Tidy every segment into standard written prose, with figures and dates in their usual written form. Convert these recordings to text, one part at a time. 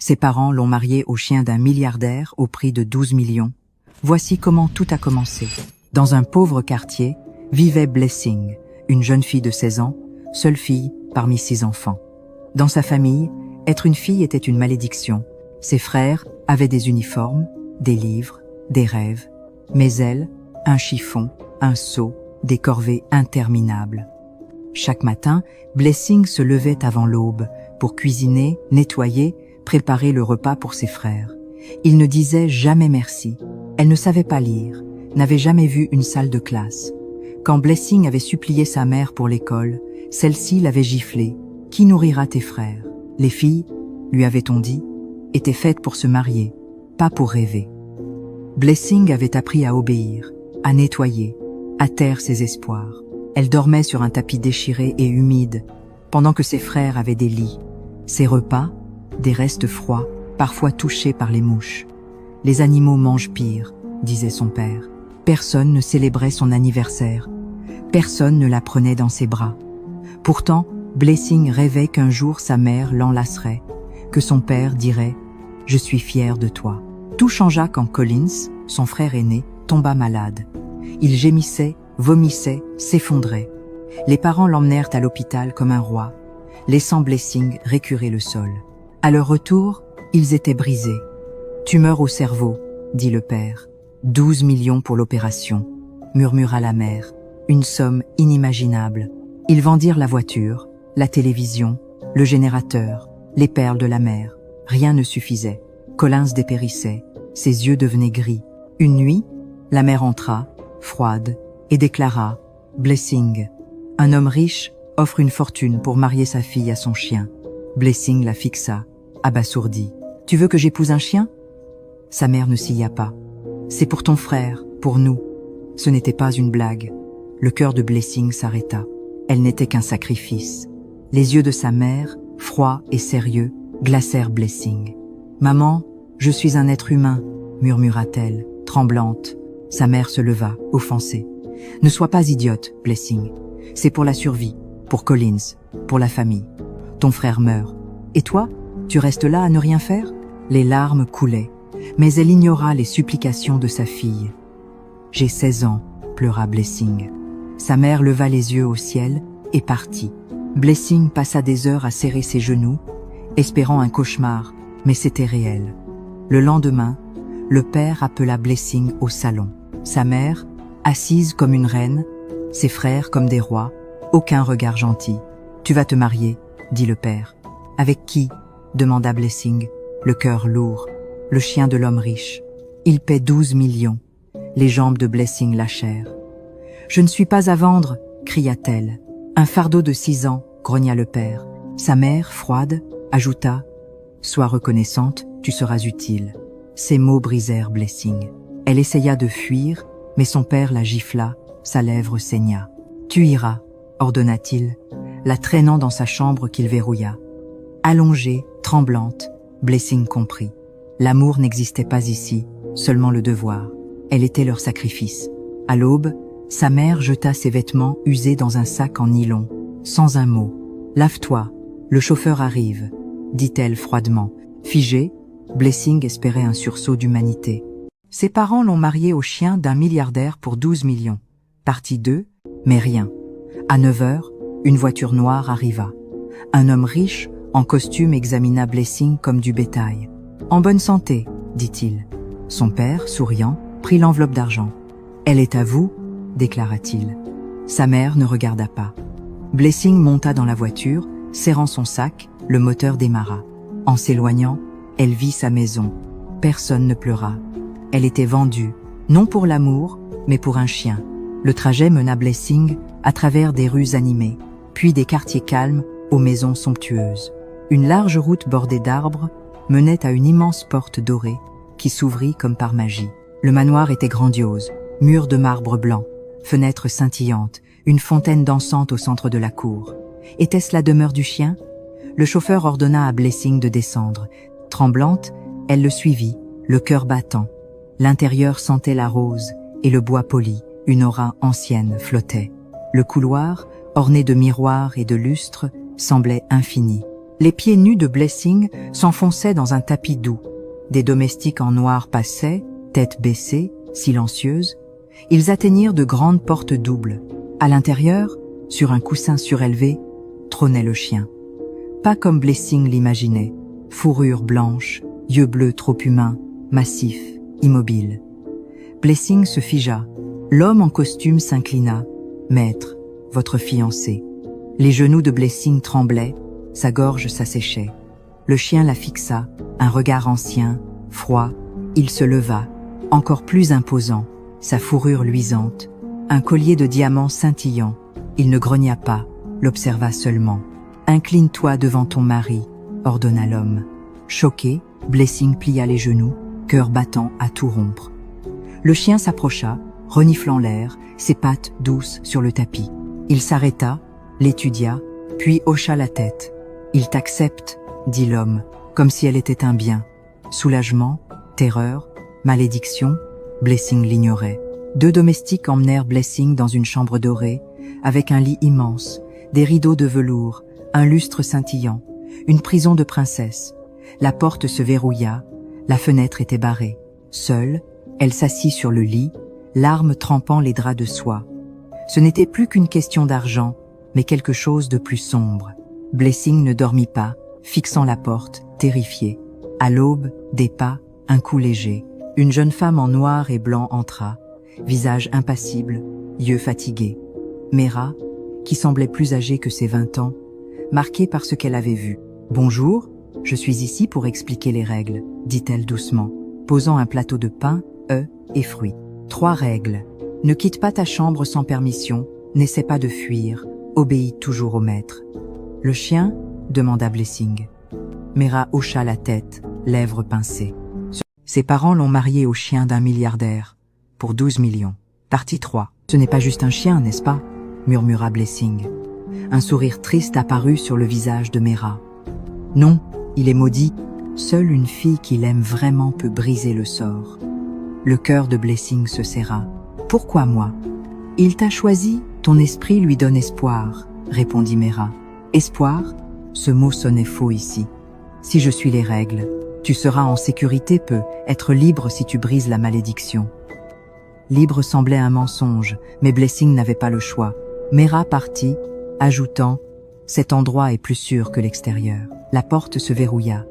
Ses parents l'ont marié au chien d'un milliardaire au prix de 12 millions. Voici comment tout a commencé. Dans un pauvre quartier, vivait Blessing, une jeune fille de 16 ans, seule fille parmi 6 enfants. Dans sa famille, être une fille était une malédiction. Ses frères avaient des uniformes, des livres, des rêves. Mais elle, un chiffon, un seau, des corvées interminables. Chaque matin, Blessing se levait avant l'aube pour cuisiner, nettoyer, préparer le repas pour ses frères. Il ne disait jamais merci. Elle ne savait pas lire, n'avait jamais vu une salle de classe. Quand Blessing avait supplié sa mère pour l'école, celle-ci l'avait giflé. « Qui nourrira tes frères ?» Les filles, lui avait-on dit, étaient faites pour se marier, pas pour rêver. Blessing avait appris à obéir, à nettoyer, à taire ses espoirs. Elle dormait sur un tapis déchiré et humide, pendant que ses frères avaient des lits. Ses repas, des restes froids, parfois touchés par les mouches. « Les animaux mangent pire », disait son père. Personne ne célébrait son anniversaire. Personne ne la prenait dans ses bras. Pourtant, Blessing rêvait qu'un jour sa mère l'enlacerait, que son père dirait « Je suis fier de toi ». Tout changea quand Collins, son frère aîné, tomba malade. Il gémissait, vomissait, s'effondrait. Les parents l'emmenèrent à l'hôpital comme un roi, laissant Blessing récurer le sol. À leur retour, ils étaient brisés. « Tumeur au cerveau », dit le père. « 12 millions pour l'opération », murmura la mère. Une somme inimaginable. Ils vendirent la voiture, la télévision, le générateur, les perles de la mer. Rien ne suffisait. Collins dépérissait. Ses yeux devenaient gris. Une nuit, la mère entra, froide, et déclara « Blessing, un homme riche offre une fortune pour marier sa fille à son chien. » Blessing la fixa, abasourdi. « Tu veux que j'épouse un chien ?» Sa mère ne s'y pas. « C'est pour ton frère, pour nous. » Ce n'était pas une blague. Le cœur de Blessing s'arrêta. Elle n'était qu'un sacrifice. Les yeux de sa mère, froids et sérieux, glacèrent Blessing. « Maman, je suis un être humain, » murmura-t-elle, tremblante. Sa mère se leva, offensée. « Ne sois pas idiote, Blessing. C'est pour la survie, pour Collins, pour la famille. Ton frère meurt. Et toi, tu restes là à ne rien faire ?» Les larmes coulaient, mais elle ignora les supplications de sa fille. « J'ai 16 ans, » pleura Blessing. Sa mère leva les yeux au ciel et partit. Blessing passa des heures à serrer ses genoux, espérant un cauchemar, mais c'était réel. Le lendemain, le père appela Blessing au salon. Sa mère, assise comme une reine, ses frères comme des rois, aucun regard gentil. « Tu vas te marier, » dit le père. « Avec qui ?» demanda Blessing, le cœur lourd. « Le chien de l'homme riche. Il paie 12 millions. » Les jambes de Blessing lâchèrent. « Je ne suis pas à vendre !» cria-t-elle. « Un fardeau de 6 ans !» grogna le père. Sa mère, froide, ajouta « Sois reconnaissante, tu seras utile. » Ces mots brisèrent Blessing. Elle essaya de fuir, mais son père la gifla, sa lèvre saigna. « Tu iras !» ordonna-t-il, la traînant dans sa chambre qu'il verrouilla. Allongée, tremblante, Blessing comprit. L'amour n'existait pas ici, seulement le devoir. Elle était leur sacrifice. À l'aube, sa mère jeta ses vêtements usés dans un sac en nylon, sans un mot. « Lave-toi, le chauffeur arrive », dit-elle froidement. Figée, Blessing espérait un sursaut d'humanité. Ses parents l'ont mariée au chien d'un milliardaire pour 12 millions. Partie 2, mais rien. À 9 heures, une voiture noire arriva. Un homme riche, en costume, examina Blessing comme du bétail. « En bonne santé », dit-il. Son père, souriant, prit l'enveloppe d'argent. « Elle est à vous », déclara-t-il. Sa mère ne regarda pas. Blessing monta dans la voiture, serrant son sac, le moteur démarra. En s'éloignant, elle vit sa maison. Personne ne pleura. Elle était vendue, non pour l'amour, mais pour un chien. Le trajet mena Blessing à travers des rues animées, puis des quartiers calmes aux maisons somptueuses. Une large route bordée d'arbres menait à une immense porte dorée qui s'ouvrit comme par magie. Le manoir était grandiose, murs de marbre blanc, fenêtres scintillantes, une fontaine dansante au centre de la cour. Était-ce la demeure du chien? Le chauffeur ordonna à Blessing de descendre. Tremblante, elle le suivit, le cœur battant. L'intérieur sentait la rose et le bois poli, une aura ancienne flottait. Le couloir, orné de miroirs et de lustres, semblait infini. Les pieds nus de Blessing s'enfonçaient dans un tapis doux. Des domestiques en noir passaient, tête baissée, silencieuses. Ils atteignirent de grandes portes doubles. À l'intérieur, sur un coussin surélevé, trônait le chien. Pas comme Blessing l'imaginait, fourrure blanche, yeux bleus trop humains, massif, immobile. Blessing se figea. L'homme en costume s'inclina. « Maître, votre fiancé. » Les genoux de Blessing tremblaient, sa gorge s'asséchait. Le chien la fixa, un regard ancien, froid. Il se leva, encore plus imposant, sa fourrure luisante, un collier de diamants scintillant. Il ne grogna pas, l'observa seulement. « Incline-toi devant ton mari », ordonna l'homme. Choqué, Blessing plia les genoux, cœur battant à tout rompre. Le chien s'approcha, reniflant l'air, ses pattes douces sur le tapis. Il s'arrêta, l'étudia, puis hocha la tête. « Il t'accepte », dit l'homme, comme si elle était un bien. Soulagement, terreur, malédiction, Blessing l'ignorait. Deux domestiques emmenèrent Blessing dans une chambre dorée, avec un lit immense, des rideaux de velours, un lustre scintillant, une prison de princesse. La porte se verrouilla, la fenêtre était barrée. Seule, elle s'assit sur le lit, larmes trempant les draps de soie. Ce n'était plus qu'une question d'argent, mais quelque chose de plus sombre. Blessing ne dormit pas, fixant la porte, terrifié. À l'aube, des pas, un coup léger. Une jeune femme en noir et blanc entra, visage impassible, yeux fatigués. Mera, qui semblait plus âgée que ses 20 ans, marquée par ce qu'elle avait vu. « Bonjour, je suis ici pour expliquer les règles », dit-elle doucement, posant un plateau de pain, œufs et fruits. 3 règles. Ne quitte pas ta chambre sans permission, n'essaie pas de fuir, obéis toujours au maître. « Le chien ?» demanda Blessing. Mera hocha la tête, lèvres pincées. Ses parents l'ont marié au chien d'un milliardaire, pour 12 millions. Partie 3. Ce n'est pas juste un chien, n'est-ce pas? Murmura Blessing. Un sourire triste apparut sur le visage de Mera. Non, il est maudit. Seule une fille qu'il aime vraiment peut briser le sort. Le cœur de Blessing se serra. Pourquoi moi? Il t'a choisi, ton esprit lui donne espoir, répondit Mera. Espoir? Ce mot sonnait faux ici. Si je suis les règles, tu seras en sécurité, peut être libre si tu brises la malédiction. Libre semblait un mensonge, mais Blessing n'avait pas le choix. Mera partit, ajoutant « Cet endroit est plus sûr que l'extérieur ». La porte se verrouilla.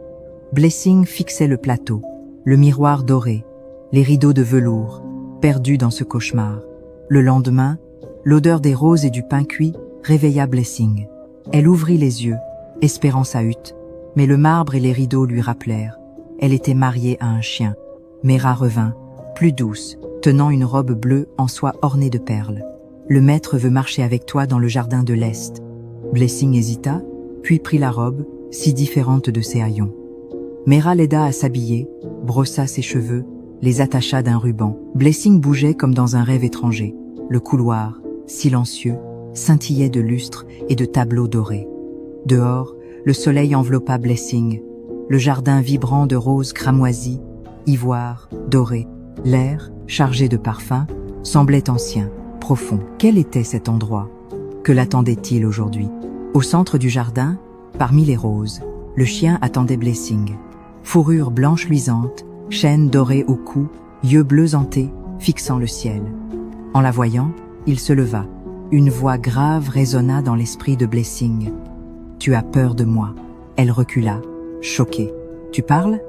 Blessing fixait le plateau, le miroir doré, les rideaux de velours, perdus dans ce cauchemar. Le lendemain, l'odeur des roses et du pain cuit réveilla Blessing. Elle ouvrit les yeux, espérant sa hutte, mais le marbre et les rideaux lui rappelèrent. Elle était mariée à un chien. Mera revint, plus douce, tenant une robe bleue en soie ornée de perles. « Le maître veut marcher avec toi dans le jardin de l'Est. » Blessing hésita, puis prit la robe, si différente de ses haillons. Mera l'aida à s'habiller, brossa ses cheveux, les attacha d'un ruban. Blessing bougeait comme dans un rêve étranger. Le couloir, silencieux, scintillait de lustres et de tableaux dorés. Dehors, le soleil enveloppa Blessing, le jardin vibrant de roses cramoisies, ivoire, doré. L'air, chargé de parfums, semblait ancien, profond. Quel était cet endroit? Que l'attendait-il aujourd'hui? Au centre du jardin, parmi les roses, le chien attendait Blessing. Fourrure blanche luisante, chaîne dorée au cou, yeux bleus hantés, fixant le ciel. En la voyant, il se leva. Une voix grave résonna dans l'esprit de Blessing. « Tu as peur de moi ». Elle recula, choquée. « Tu parles ?»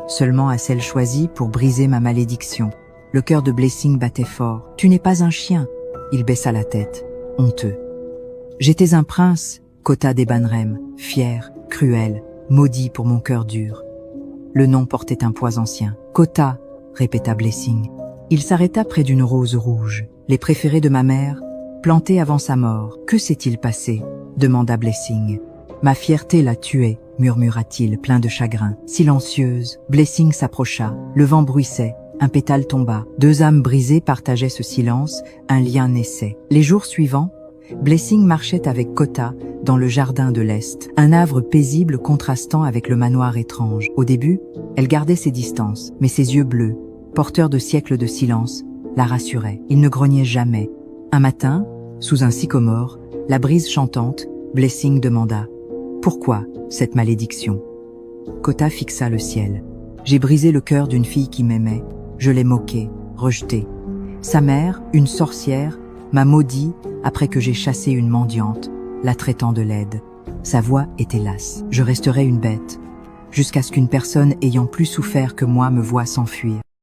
Seulement à celle choisie pour briser ma malédiction. Le cœur de Blessing battait fort. « Tu n'es pas un chien !» Il baissa la tête, honteux. « J'étais un prince, Kota des Banrem, fier, cruel, maudit pour mon cœur dur. » Le nom portait un poids ancien. « Kota !» répéta Blessing. Il s'arrêta près d'une rose rouge, les préférées de ma mère, plantée avant sa mort. « Que s'est-il passé ?» demanda Blessing. « Ma fierté l'a tué », murmura-t-il, plein de chagrin. Silencieuse, Blessing s'approcha. Le vent bruissait, un pétale tomba. 2 âmes brisées partageaient ce silence, un lien naissait. Les jours suivants, Blessing marchait avec Kota dans le jardin de l'Est, un havre paisible contrastant avec le manoir étrange. Au début, elle gardait ses distances, mais ses yeux bleus, porteurs de siècles de silence, la rassuraient. Il ne grognait jamais. Un matin, sous un sycomore, la brise chantante, Blessing demanda « Pourquoi cette malédiction? Kota fixa le ciel. J'ai brisé le cœur d'une fille qui m'aimait. Je l'ai moquée, rejetée. Sa mère, une sorcière, m'a maudit après que j'ai chassé une mendiante, la traitant de laide. Sa voix était lasse. Je resterai une bête, jusqu'à ce qu'une personne ayant plus souffert que moi me voie s'enfuir.